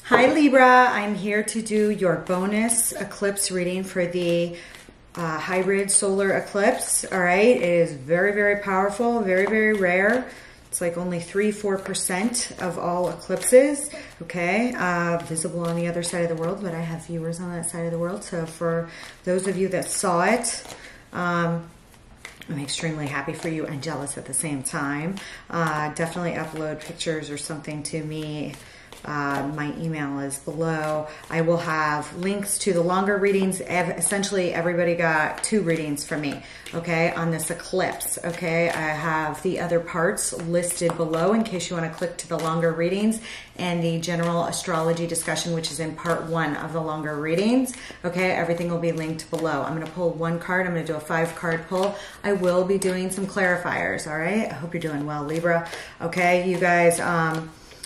Hi Libra, I'm here to do your bonus eclipse reading for the hybrid solar eclipse. All right, it is very, very powerful, very, very rare. It's like only 3-4% of all eclipses, okay, visible on the other side of the world, but I have viewers on that side of the world. So for those of you that saw it, I'm extremely happy for you and jealous at the same time. Definitely upload pictures or something to me. My email is below. I will have links to the longer readings. Essentially, everybody got 2 readings from me, okay, on this eclipse, okay? I have the other parts listed below in case you want to click to the longer readings, and the general astrology discussion, which is in part 1 of the longer readings, okay? Everything will be linked below. I'm going to pull 1 card. I'm going to do a 5-card pull. I will be doing some clarifiers, all right? I hope you're doing well, Libra, okay? You guys,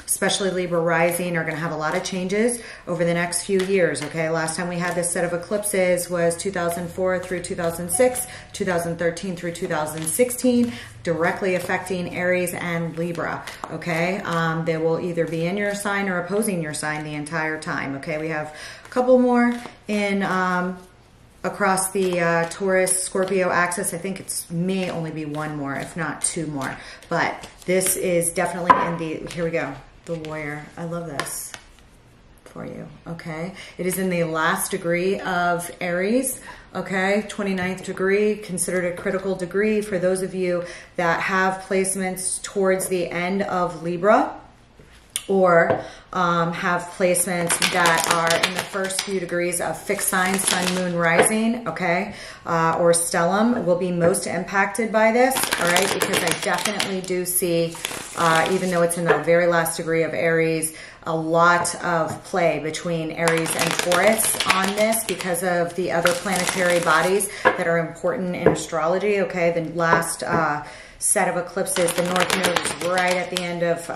especially Libra rising, are going to have a lot of changes over the next few years, okay? Last time we had this set of eclipses was 2004 through 2006, 2013 through 2016, directly affecting Aries and Libra, okay? They will either be in your sign or opposing your sign the entire time, okay? We have a couple more in across the Taurus Scorpio axis. I think it may only be 1 more, if not 2 more, but this is definitely in the, here we go. The Warrior. I love this for you, okay? It is in the last degree of Aries, okay? 29th degree, considered a critical degree for those of you that have placements towards the end of Libra, or have placements that are in the first few degrees of fixed signs, sun, moon, rising, okay, or stellium will be most impacted by this, all right, because I definitely do see, even though it's in the very last degree of Aries, a lot of play between Aries and Taurus on this because of the other planetary bodies that are important in astrology, okay? The last set of eclipses, the North Node is right at the end of,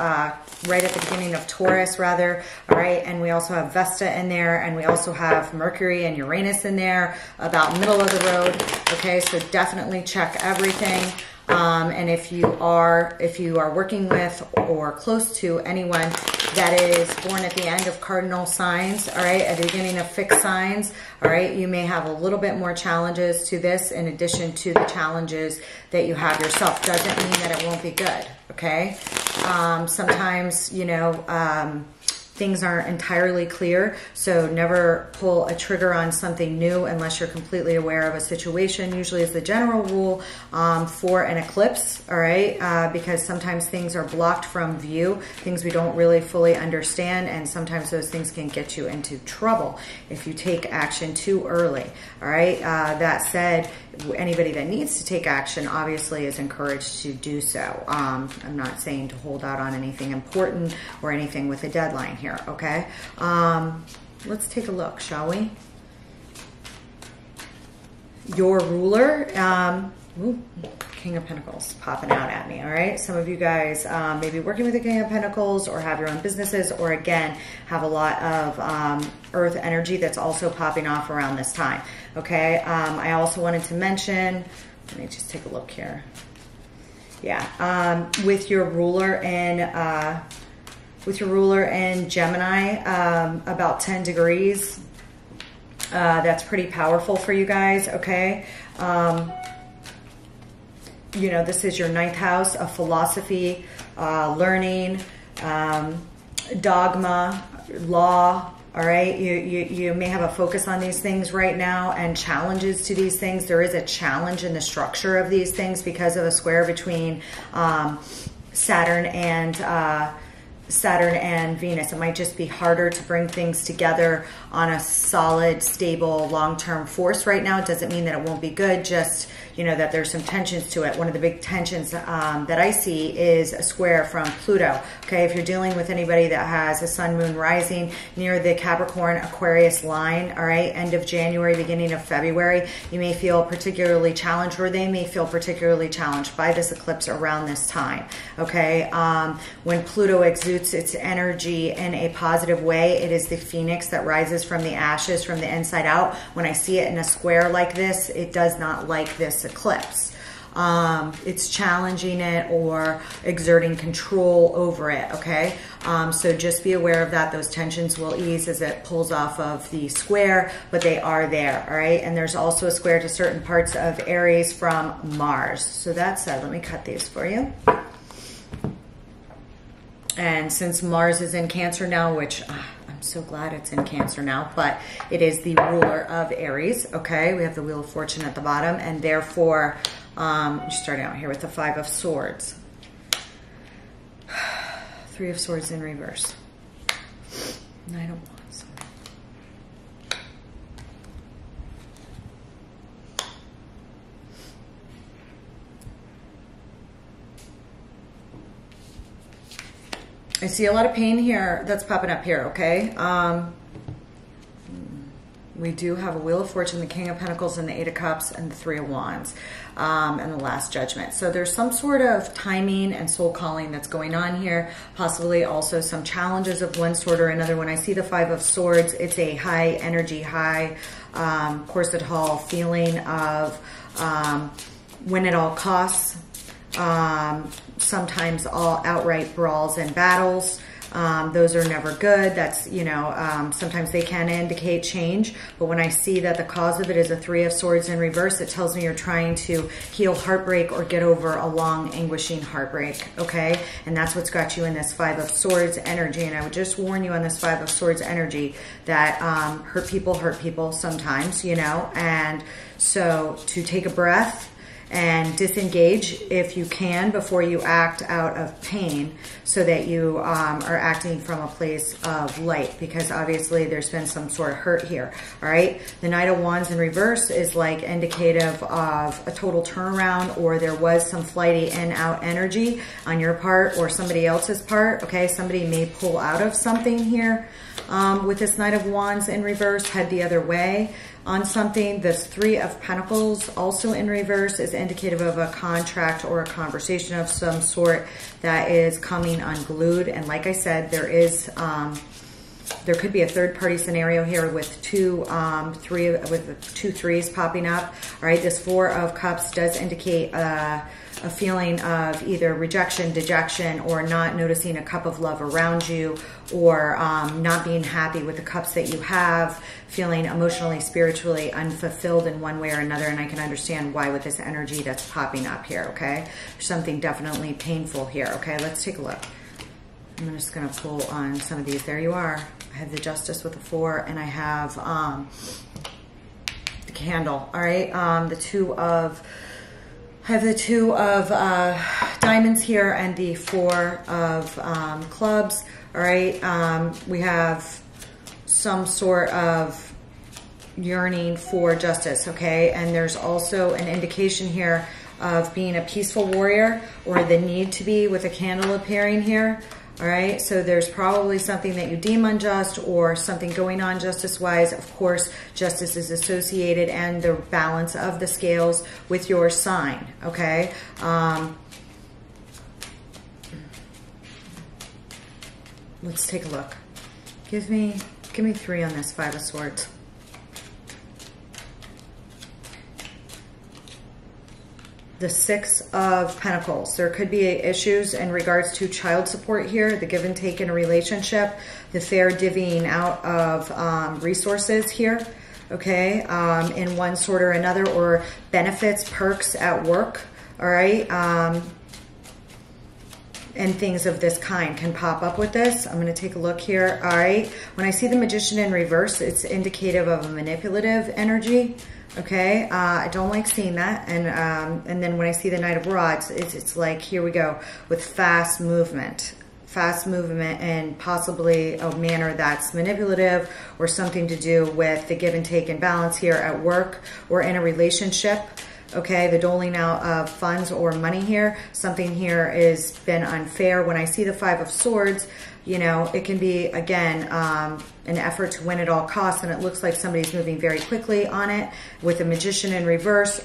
right at the beginning of Taurus, rather, all right? And we also have Vesta in there, and we also have Mercury and Uranus in there, about middle of the road, okay? So definitely check everything. And if you are working with or close to anyone that is born at the end of cardinal signs, all right, at the beginning of fixed signs, all right, you may have a little bit more challenges to this in addition to the challenges that you have yourself. Doesn't mean that it won't be good, okay? Sometimes, you know, things aren't entirely clear, so never pull a trigger on something new unless you're completely aware of a situation, usually is the general rule for an eclipse, all right, because sometimes things are blocked from view, things we don't really fully understand, and sometimes those things can get you into trouble if you take action too early, all right? That said, anybody that needs to take action obviously is encouraged to do so. I'm not saying to hold out on anything important or anything with a deadline here, okay? Let's take a look, shall we? Your ruler, ooh, King of Pentacles popping out at me, all right? Some of you guys may be working with the King of Pentacles or have your own businesses, or again, have a lot of earth energy that's also popping off around this time, okay? I also wanted to mention, let me just take a look here. Yeah, with your ruler in Gemini, about 10 degrees, that's pretty powerful for you guys, okay? You know, this is your 9th house of philosophy, learning, dogma, law, all right? You may have a focus on these things right now and challenges to these things. There is a challenge in the structure of these things because of a square between Saturn and Venus. It might just be harder to bring things together on a solid, stable, long-term force right now. It doesn't mean that it won't be good, just, you know, that there's some tensions to it. One of the big tensions that I see is a square from Pluto, okay? If you're dealing with anybody that has a sun, moon rising near the Capricorn Aquarius line, all right, end of January, beginning of February, you may feel particularly challenged, or they may feel particularly challenged by this eclipse around this time, okay? When Pluto exudes its energy in a positive way, it is the phoenix that rises from the ashes, from the inside out. When I see it in a square like this, it does not like this eclipse. it's challenging it or exerting control over it, okay? So just be aware of that. Those tensions will ease as it pulls off of the square, but they are there, all right? And there's also a square to certain parts of Aries from Mars. So that said, let me cut these for you. And since Mars is in Cancer now, which I'm so glad it's in Cancer now, but it is the ruler of Aries, okay? We have the Wheel of Fortune at the bottom, and therefore, starting out here with the Five of Swords. Three of Swords in reverse. Knight of Wands. I see a lot of pain here that's popping up here, okay? We do have a Wheel of Fortune, the King of Pentacles, and the Eight of Cups, and the Three of Wands, and the Last Judgment. So there's some sort of timing and soul calling that's going on here, possibly also some challenges of one sort or another. When I see the Five of Swords, it's a high energy, high corset hall feeling of win at all costs, sometimes all outright brawls and battles. Those are never good. That's, you know, sometimes they can indicate change. But when I see that the cause of it is a Three of Swords in reverse, it tells me you're trying to heal heartbreak or get over a long, anguishing heartbreak, okay? And that's what's got you in this Five of Swords energy. And I would just warn you on this Five of Swords energy that hurt people sometimes, you know? And so to take a breath and disengage if you can before you act out of pain, so that you are acting from a place of light, because obviously there's been some sort of hurt here, all right? The Knight of Wands in reverse is like indicative of a total turnaround, or there was some flighty in out energy on your part or somebody else's part, okay? Somebody may pull out of something here with this Knight of Wands in reverse, head the other way on something. This Three of Pentacles also in reverse is indicative of a contract or a conversation of some sort that is coming unglued. And like I said, there is there could be a third party scenario here with two threes popping up. All right, this Four of Cups does indicate a feeling of either rejection, dejection, or not noticing a cup of love around you, or not being happy with the cups that you have, feeling emotionally, spiritually unfulfilled in one way or another. And I can understand why with this energy that's popping up here, okay? There's something definitely painful here, okay? Let's take a look. I'm just going to pull on some of these. There you are. I have the Justice with the Four, and I have the Candle, all right? I have the Two of Diamonds here and the Four of Clubs, all right? We have some sort of yearning for justice, okay? And there's also an indication here of being a peaceful warrior, or the need to be, with a candle appearing here. All right, so there's probably something that you deem unjust or something going on justice-wise. Of course, justice is associated and the balance of the scales with your sign, okay? Let's take a look. Give me three on this Five of Swords. The Six of Pentacles. There could be issues in regards to child support here, the give and take in a relationship, the fair divvying out of resources here, okay, in one sort or another, or benefits, perks at work, all right, and things of this kind can pop up with this. I'm going to take a look here, all right. When I see the Magician in reverse, it's indicative of a manipulative energy. Okay, I don't like seeing that. And then when I see the Knight of Rods, it's like, here we go, with fast movement and possibly a manner that's manipulative, or something to do with the give and take and balance here at work or in a relationship. Okay, the doling out of funds or money here. Something here has been unfair. When I see the Five of Swords, you know, it can be, again, an effort to win at all costs, and it looks like somebody's moving very quickly on it. With the Magician in reverse,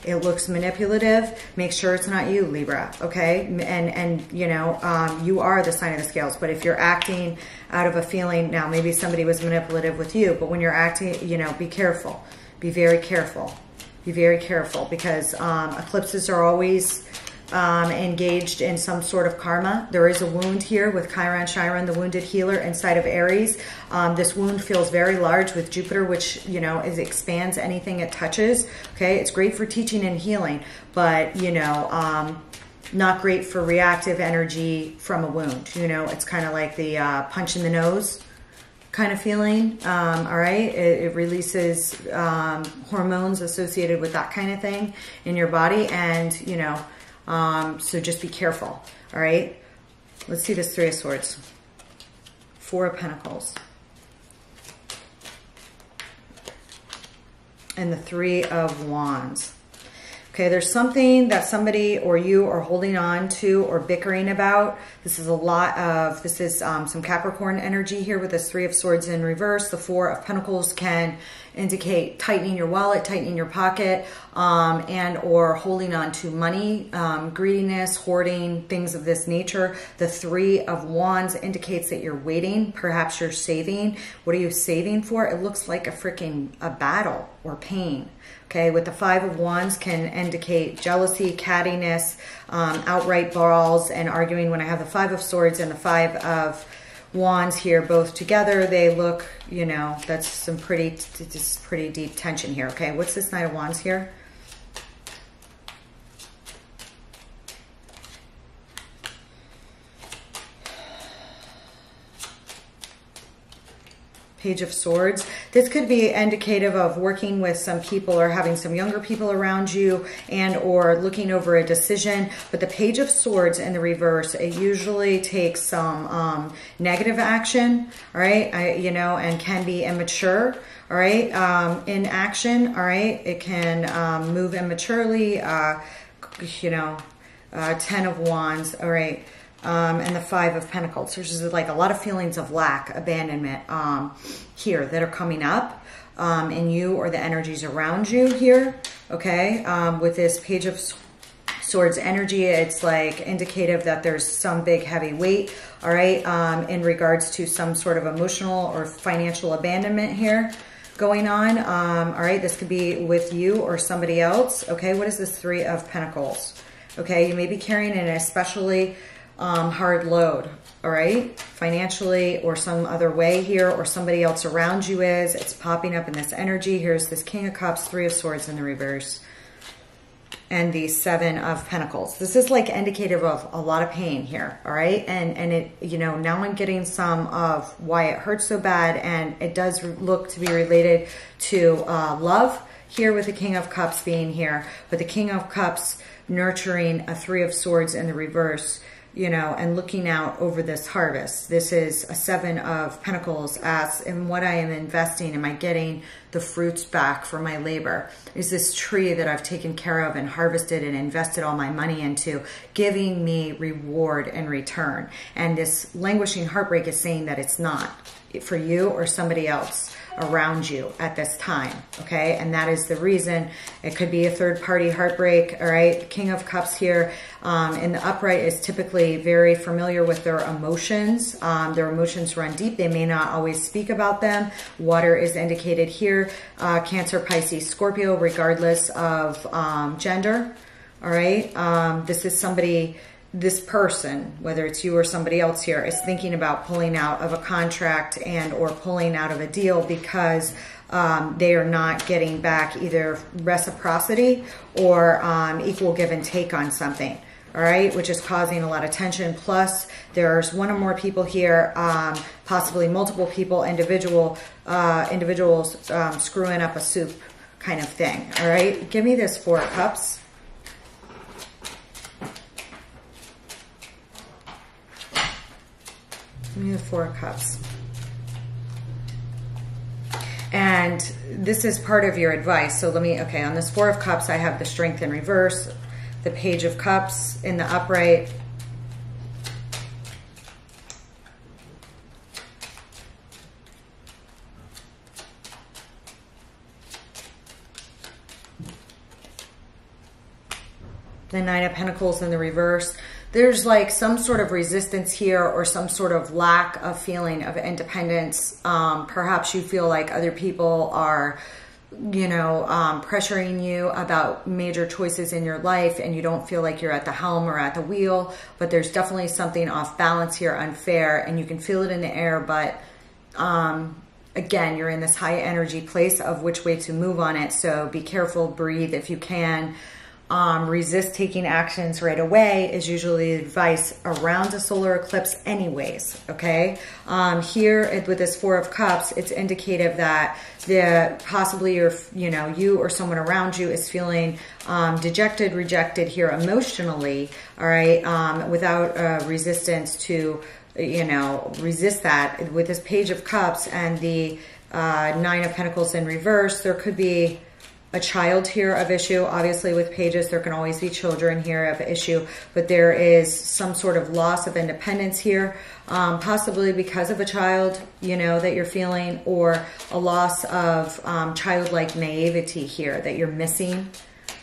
it looks manipulative. Make sure it's not you, Libra, okay? And you know, you are the sign of the scales, but if you're acting out of a feeling, now maybe somebody was manipulative with you, but when you're acting, you know, be careful. Be very careful. Be Be very careful, because eclipses are always engaged in some sort of karma. There is a wound here with Chiron, Chiron, the wounded healer inside of Aries. This wound feels very large with Jupiter, which, you know, expands anything it touches. Okay, it's great for teaching and healing, but, you know, not great for reactive energy from a wound. You know, it's kind of like the punch in the nose kind of feeling. All right, it releases hormones associated with that kind of thing in your body, and, you know, so just be careful. All right, let's see this Three of Swords, Four of Pentacles, and the Three of Wands. Okay, there's something that somebody or you are holding on to or bickering about. This is some Capricorn energy here with this Three of Swords in reverse. The Four of Pentacles can indicate tightening your wallet, tightening your pocket, and or holding on to money, greediness, hoarding, things of this nature. The Three of Wands indicates that you're waiting. Perhaps you're saving. What are you saving for? It looks like a battle or pain. Okay, with the Five of Wands can indicate jealousy, cattiness, outright brawls, and arguing. When I have the Five of Swords and the Five of Wands here both together, they look, you know, that's some pretty deep tension here. Okay, what's this Knight of Wands here? Page of Swords. This could be indicative of working with some people or having some younger people around you, and or looking over a decision. But the Page of Swords in the reverse, it usually takes some negative action, all right, you know, and can be immature, all right, in action, all right. It can move immaturely, you know, Ten of Wands, all right. And the Five of Pentacles. There's like a lot of feelings of lack, abandonment here that are coming up in you or the energies around you here, okay? With this Page of Swords energy, it's like indicative that there's some big heavy weight, all right, in regards to some sort of emotional or financial abandonment here going on. All right, this could be with you or somebody else, okay? What is this Three of Pentacles? Okay, you may be carrying an especially hard load, all right, financially or some other way here, or somebody else around you is. It's popping up in this energy. Here's this King of Cups, Three of Swords in the reverse, and the Seven of Pentacles. This is like indicative of a lot of pain here, all right, and it, you know, now I'm getting some of why it hurts so bad, and it does look to be related to love here with the King of Cups being here, but the King of Cups nurturing a Three of Swords in the reverse, you know, and looking out over this harvest. This is a Seven of Pentacles. As in what I am investing, am I getting the fruits back for my labor? Is this tree that I've taken care of and harvested and invested all my money into giving me reward in return? And this languishing heartbreak is saying that it's not for you or somebody else around you at this time, okay? And that is the reason. It could be a third-party heartbreak, all right? King of Cups here in the upright is typically very familiar with their emotions. Their emotions run deep. They may not always speak about them. Water is indicated here. Cancer, Pisces, Scorpio, regardless of gender, all right? This is somebody... This person, whether it's you or somebody else here, is thinking about pulling out of a contract and or pulling out of a deal because they are not getting back either reciprocity or equal give and take on something, all right, which is causing a lot of tension. Plus, there's one or more people here, possibly multiple people, individuals screwing up a soup kind of thing, all right? Give me this Four of Cups. Give me the Four of Cups. And this is part of your advice. So let me, okay, on this Four of Cups, I have the Strength in reverse, the Page of Cups in the upright, the Nine of Pentacles in the reverse. There's like some sort of resistance here or some sort of lack of feeling of independence. Perhaps you feel like other people are you know, pressuring you about major choices in your life, and you don't feel like you're at the helm or at the wheel, but there's definitely something off balance here, unfair, and you can feel it in the air, but again, you're in this high energy place of which way to move on it. So be careful, breathe if you can. Resist taking actions right away is usually advice around a solar eclipse anyways, okay? Here with this Four of Cups, it's indicative that possibly you or someone around you is feeling dejected, rejected here emotionally, all right, without resistance to, you know, resist that. With this Page of Cups and the Nine of Pentacles in reverse, there could be a child here of issue. Obviously with pages, there can always be children here of issue, but there is some sort of loss of independence here, possibly because of a child, you know, that you're feeling, or a loss of childlike naivety here that you're missing.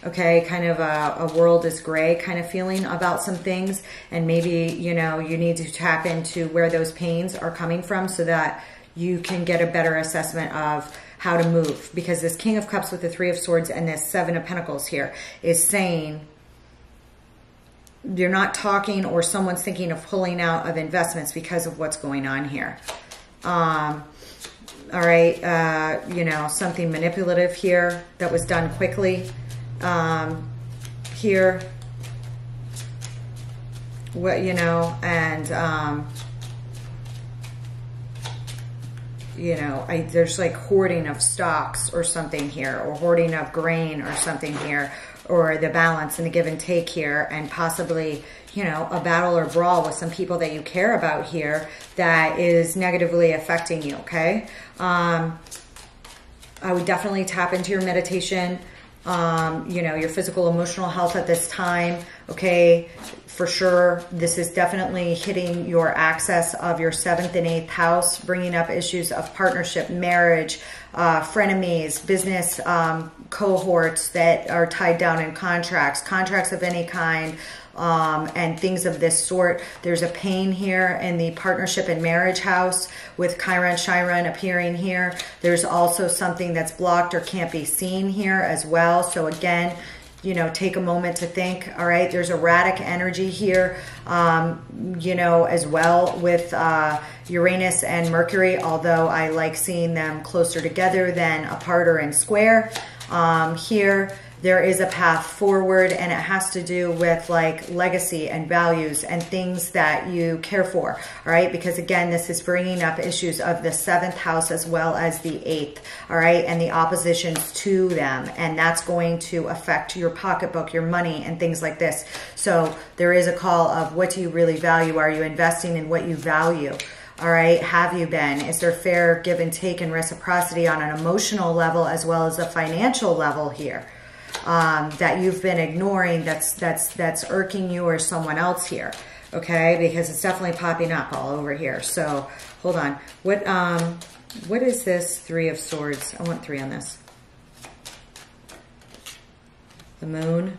Okay, kind of a world is gray kind of feeling about some things, and maybe, you know, you need to tap into where those pains are coming from so that you can get a better assessment of how to move. Because this King of Cups with the Three of Swords and this Seven of Pentacles here is saying you're not talking, or someone's thinking of pulling out of investments because of what's going on here. All right, you know, something manipulative here that was done quickly. Here, what, you know, and you know, there's like hoarding of stocks or something here, or hoarding of grain or something here, or the balance and the give and take here, and possibly, you know, a battle or brawl with some people that you care about here that is negatively affecting you, okay? I would definitely tap into your meditation, you know, your physical, emotional health at this time, okay? For sure, this is definitely hitting your access of your 7th and 8th house, bringing up issues of partnership, marriage, frenemies, business cohorts that are tied down in contracts of any kind, and things of this sort. There's a pain here in the partnership and marriage house with Chiron appearing here. There's also something that's blocked or can't be seen here as well. So again, you know, take a moment to think. All right, there's erratic energy here, you know, as well with Uranus and Mercury, although I like seeing them closer together than apart or in square. Here, there is a path forward, and it has to do with like legacy and values and things that you care for, all right? Because again, this is bringing up issues of the 7th house as well as the 8th, all right? And the oppositions to them, and that's going to affect your pocketbook, your money, and things like this. So there is a call of, what do you really value? Are you investing in what you value? All right, have you been? Is there fair give and take and reciprocity on an emotional level as well as a financial level here? That you've been ignoring, that's irking you or someone else here, okay? Because it's definitely popping up all over here. So hold on, what is this Three of Swords? I want 3 on this. The Moon,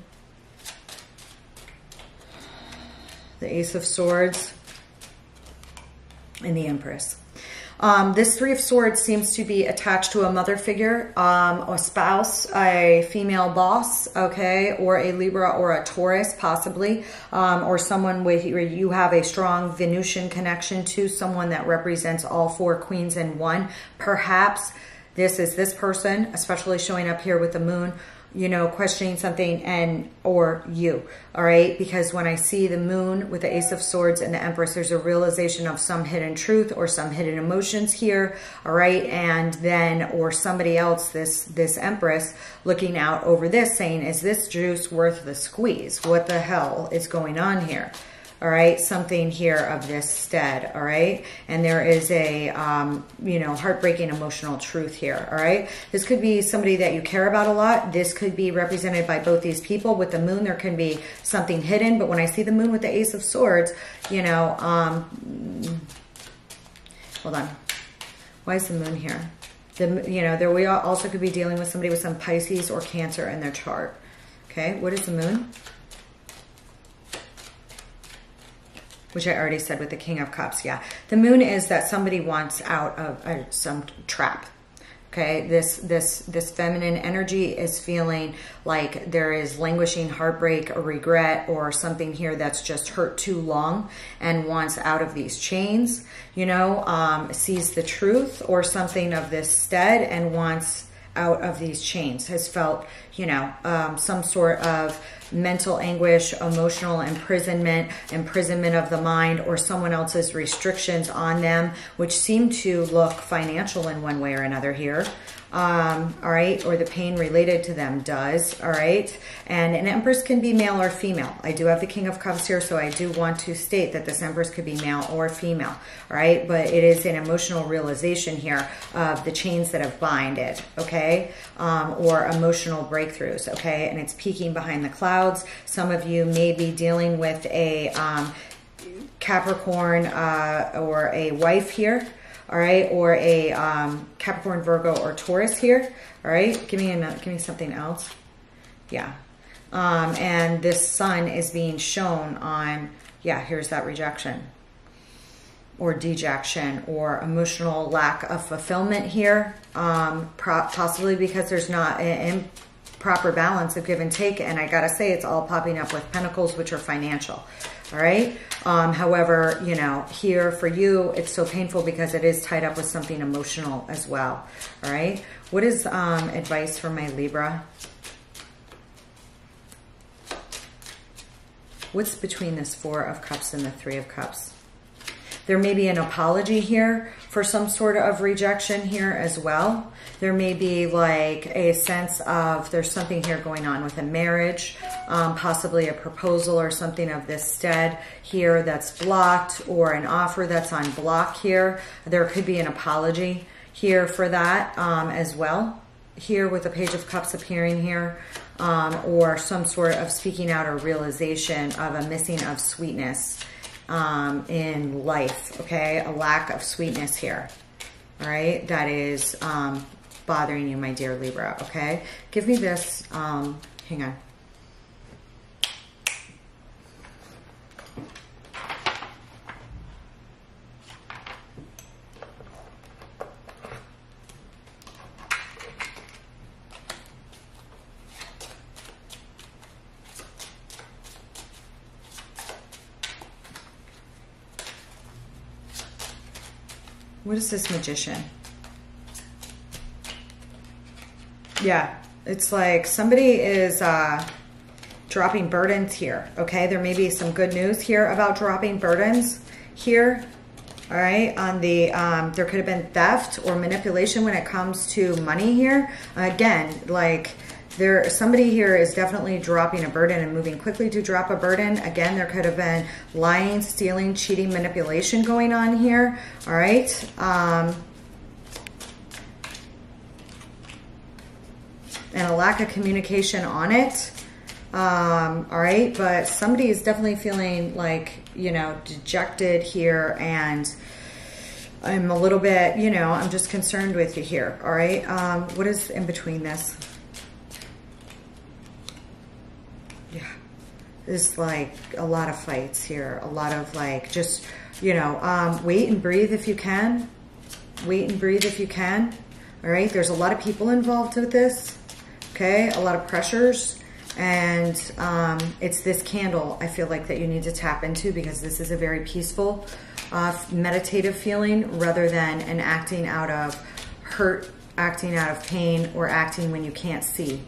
the Ace of Swords, and the Empress. This Three of Swords seems to be attached to a mother figure, a spouse, a female boss, okay, or a Libra or a Taurus possibly, or someone where you have a strong Venusian connection to, someone that represents all 4 queens in one. Perhaps this is this person, especially showing up here with the Moon, you know, questioning something, and or you, all right? Because when I see the Moon with the Ace of Swords and the Empress, there's a realization of some hidden truth or some hidden emotions here, all right? And then, or somebody else, this Empress looking out over this saying, is this juice worth the squeeze? What the hell is going on here? All right, something here of this stead, all right? And there is a, you know, heartbreaking emotional truth here, all right? This could be somebody that you care about a lot. This could be represented by both these people. With the Moon, there can be something hidden, but when I see the Moon with the Ace of Swords, you know, hold on. Why is the Moon here? You know, we also could be dealing with somebody with some Pisces or Cancer in their chart, okay? What is the Moon? Which I already said with the King of Cups, yeah. The Moon is that somebody wants out of some trap, Okay, this feminine energy is feeling like there is languishing heartbreak or regret or something here that's just hurt too long and wants out of these chains, you know, sees the truth or something of this stead and wants out of these chains, has felt, you know, some sort of mental anguish, emotional imprisonment of the mind, or someone else's restrictions on them, which seem to look financial in one way or another here. All right, or the pain related to them does. All right, and an Empress can be male or female. I do have the King of Cups here, so I do want to state that this Empress could be male or female. All right, but it is an emotional realization here of the chains that have binded, okay, or emotional breakthroughs, okay, and it's peeking behind the clouds. Some of you may be dealing with a Capricorn or a wife here. All right, or a Capricorn, Virgo, or Taurus here. All right, give me something else. Yeah, and this sun is being shown on. Yeah, here's that rejection, or dejection, or emotional lack of fulfillment here. Possibly because there's not an improper balance of give and take. And I gotta say, it's all popping up with Pentacles, which are financial. All right. However, you know, here for you, it's so painful because it is tied up with something emotional as well. All right. What is advice for my Libra? What's between this Four of Cups and the Three of Cups? There may be an apology here for some sort of rejection here as well. There may be like a sense of there's something here going on with a marriage, possibly a proposal or something of this stead here that's blocked, or an offer that's on block here. There could be an apology here for that as well. Here with the Page of Cups appearing here, or some sort of speaking out or realization of a missing of sweetness in life, okay? A lack of sweetness here, all right? That is bothering you, my dear Libra, okay? Give me this, hang on. What is this Magician? Yeah, it's like somebody is dropping burdens here, okay? There may be some good news here about dropping burdens here, all right? On the, there could have been theft or manipulation when it comes to money here. Again, like somebody here is definitely dropping a burden and moving quickly to drop a burden. Again, there could have been lying, stealing, cheating, manipulation going on here. All right. And a lack of communication on it. All right. But somebody is definitely feeling like, you know, dejected here, and I'm a little bit, you know, I'm just concerned with you here. All right. What is in between this? Yeah, there's like a lot of fights here, a lot of like just, you know, wait and breathe if you can. Wait and breathe if you can. All right, there's a lot of people involved with this, okay, a lot of pressures, and it's this candle I feel like that you need to tap into, because this is a very peaceful, meditative feeling rather than an acting out of hurt, acting out of pain, or acting when you can't see,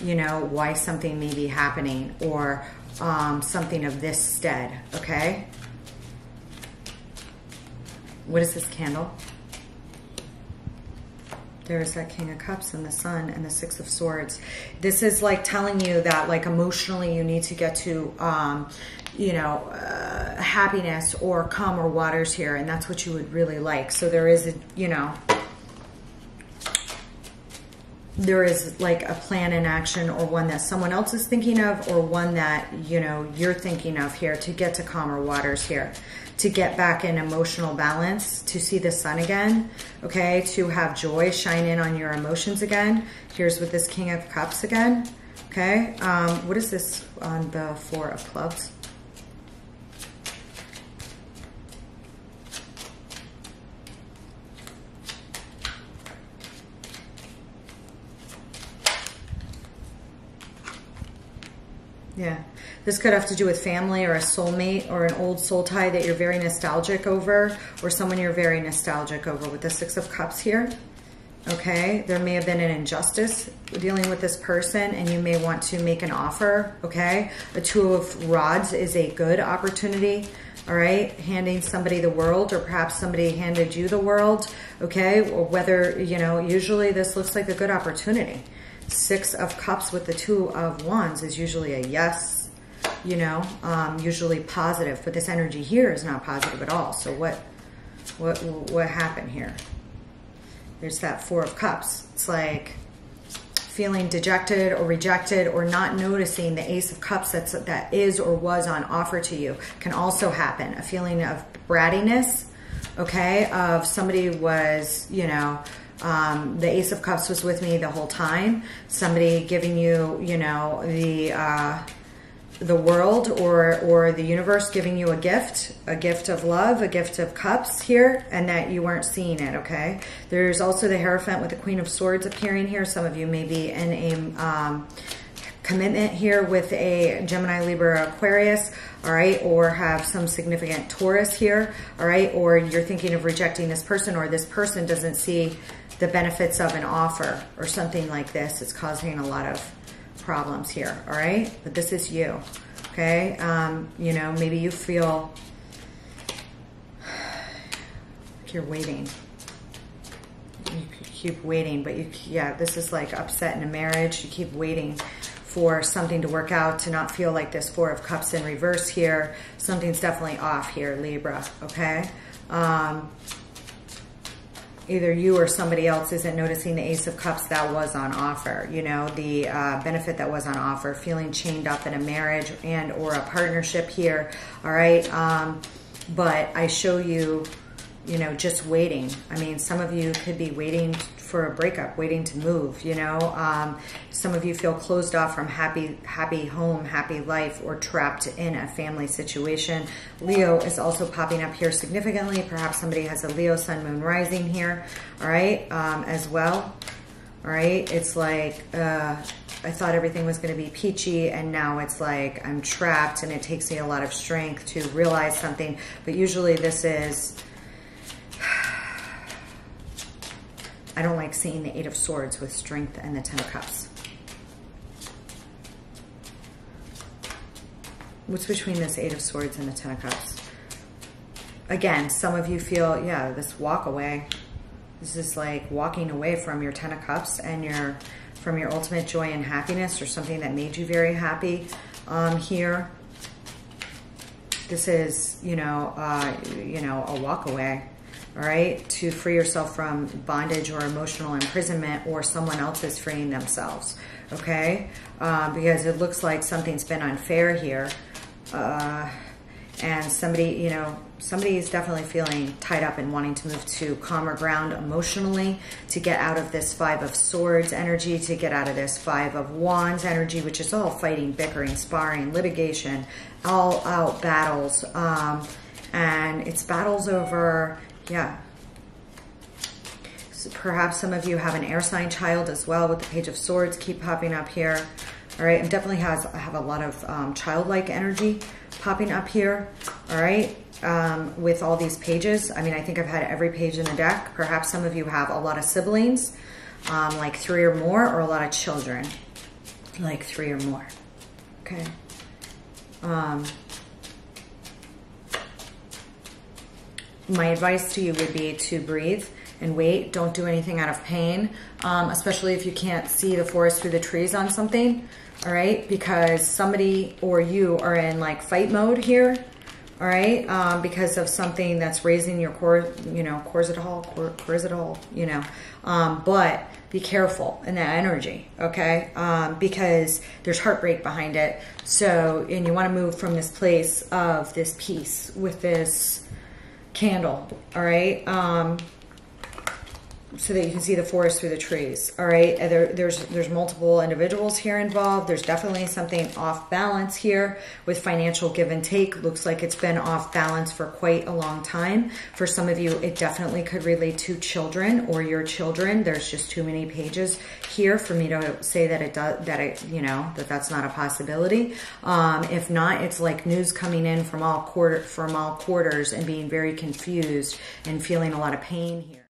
you know, why something may be happening, or something of this stead, okay? What is this candle? There's that King of Cups and the Sun and the Six of Swords. This is like telling you that like emotionally you need to get to, you know, happiness or calmer waters here, and that's what you would really like. So there is a, you know, there is like a plan in action, or one that someone else is thinking of, or one that, you know, you're thinking of here to get to calmer waters here, to get back in emotional balance, to see the sun again, okay, to have joy shine in on your emotions again. Here's with this King of Cups again, okay. What is this on the Four of Clubs? Yeah. This could have to do with family or a soulmate or an old soul tie that you're very nostalgic over, or someone you're very nostalgic over with the Six of Cups here. Okay. There may have been an injustice dealing with this person and you may want to make an offer. Okay. A Two of Rods is a good opportunity. All right. Handing somebody the world, or perhaps somebody handed you the world. Okay. Or whether, you know, usually this looks like a good opportunity. Six of Cups with the Two of Wands is usually a yes, you know, usually positive, but this energy here is not positive at all. So what happened here? There's that Four of Cups. It's like feeling dejected or rejected, or not noticing the Ace of Cups that is or was on offer to you. Can also happen. A feeling of brattiness, okay, of somebody was, you know, the Ace of Cups was with me the whole time. Somebody giving you, you know, the world or the universe giving you a gift of love, a gift of cups here, and that you weren't seeing it, okay? There's also the Hierophant with the Queen of Swords appearing here. Some of you may be in a commitment here with a Gemini, Libra, Aquarius, all right, or have some significant Taurus here, all right, or you're thinking of rejecting this person, or this person doesn't see the benefits of an offer or something like this. It's causing a lot of problems here, all right? But this is you, okay? You know, maybe you feel like you're waiting. You keep waiting, but yeah, this is like upset in a marriage. You keep waiting for something to work out, to not feel like this Four of Cups in reverse here. Something's definitely off here, Libra, okay? Either you or somebody else isn't noticing the Ace of Cups that was on offer, you know, the benefit that was on offer, feeling chained up in a marriage and or a partnership here, all right? But I show you, you know, just waiting. I mean, some of you could be waiting for a breakup, waiting to move, you know. Some of you feel closed off from happy home, happy life, or trapped in a family situation. Leo is also popping up here significantly. Perhaps somebody has a Leo sun, moon, rising here, all right, as well. All right, it's like I thought everything was going to be peachy, and now it's like I'm trapped, and it takes me a lot of strength to realize something. But usually this is, I don't like seeing the Eight of Swords with strength and the Ten of Cups. What's between this Eight of Swords and the Ten of Cups? Again, some of you feel, yeah, this walk away. This is like walking away from your Ten of Cups and from your ultimate joy and happiness, or something that made you very happy here. This is, you know, a walk away. All right, to free yourself from bondage or emotional imprisonment, or someone else is freeing themselves, okay? Because it looks like something's been unfair here. And somebody, you know, somebody is definitely feeling tied up and wanting to move to calmer ground emotionally, to get out of this Five of Swords energy, to get out of this Five of Wands energy, which is all fighting, bickering, sparring, litigation, all out battles. And it's battles over, yeah. So perhaps some of you have an air sign child as well with the Page of Swords keep popping up here. All right, and definitely have a lot of childlike energy popping up here. All right, with all these pages. I mean, I think I've had every page in the deck. Perhaps some of you have a lot of siblings, like 3 or more, or a lot of children, like 3 or more. Okay. My advice to you would be to breathe and wait. Don't do anything out of pain, especially if you can't see the forest through the trees on something, all right? Because somebody or you are in like fight mode here, all right? Because of something that's raising your cortisol, you know. But be careful in that energy, okay? Because there's heartbreak behind it. So, and you want to move from this place of this peace with this candle, all right? so that you can see the forest through the trees. All right, there's multiple individuals here involved. There's definitely something off balance here with financial give and take. Looks like it's been off balance for quite a long time. For some of you, it definitely could relate to children or your children. There's just too many pages here for me to say that that's not a possibility. If not, it's like news coming in from all quarters and being very confused and feeling a lot of pain here.